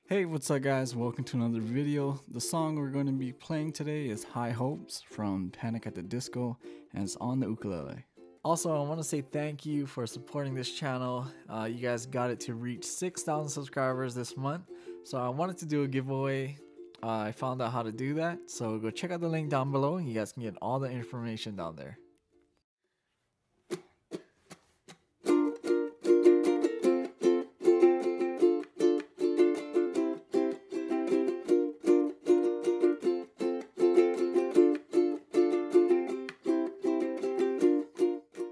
Hey, what's up guys? Welcome to another video. The song we're going to be playing today is High Hopes from Panic at the Disco, and it's on the ukulele. Also, I want to say thank you for supporting this channel. You guys got it to reach 6,000 subscribers this month, so I wanted to do a giveaway. I found out how to do that, so go check out the link down below and you guys can get all the information down there.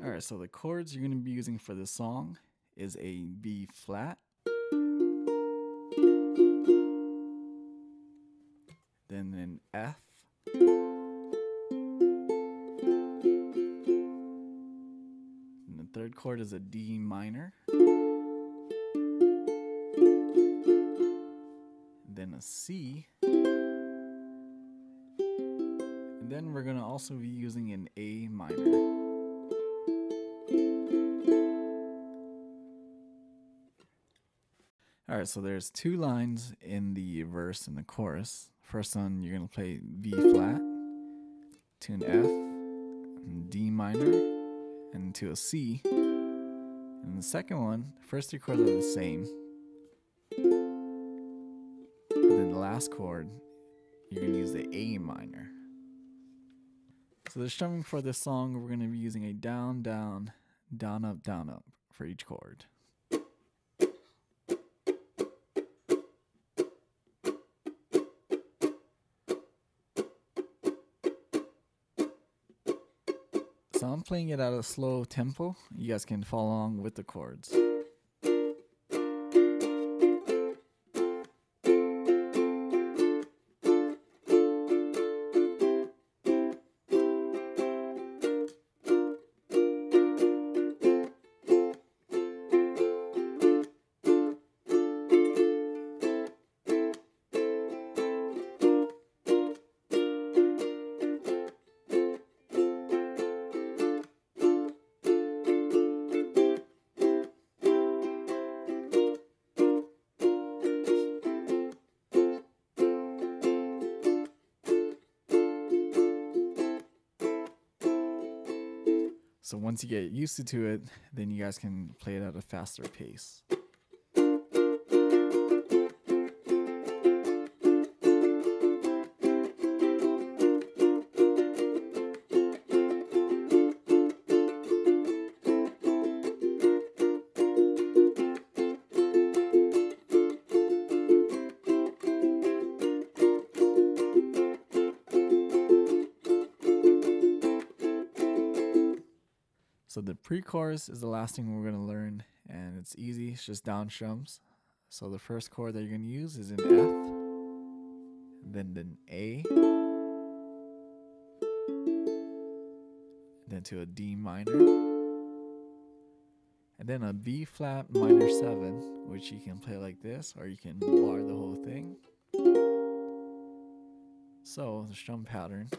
Alright, so the chords you're going to be using for this song is a B flat, then an F, and the third chord is a D minor, then a C, and then we're going to also be using an A minor. Alright, so there's two lines in the verse and the chorus. First one, you're going to play B flat to an F, and D minor, and to a C. And the second one, first three chords are the same. And then the last chord, you're going to use the A minor. So the strumming for this song, we're going to be using a down, down, down, up for each chord. So I'm playing it at a slow tempo. You guys can follow along with the chords. So once you get used to it, then you guys can play it at a faster pace. So the pre-chorus is the last thing we're going to learn, and it's easy, it's just down strums. So the first chord that you're going to use is an F, then an A, then to a D minor, and then a B flat minor 7, which you can play like this, or you can bar the whole thing. So the strum pattern.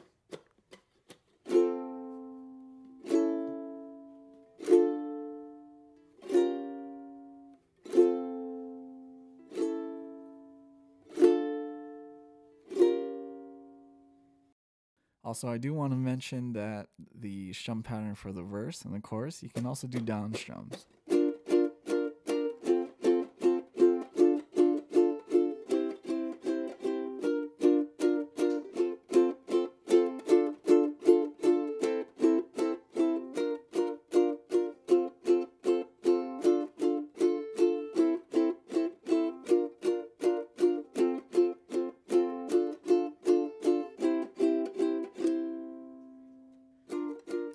Also, I do want to mention that the strum pattern for the verse and the chorus, you can also do down strums.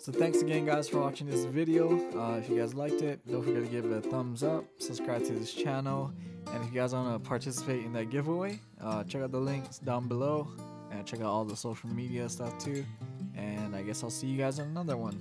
So thanks again guys for watching this video. If you guys liked it, don't forget to give it a thumbs up, subscribe to this channel, and if you guys want to participate in that giveaway, check out the links down below and check out all the social media stuff too, and I guess I'll see you guys on another one.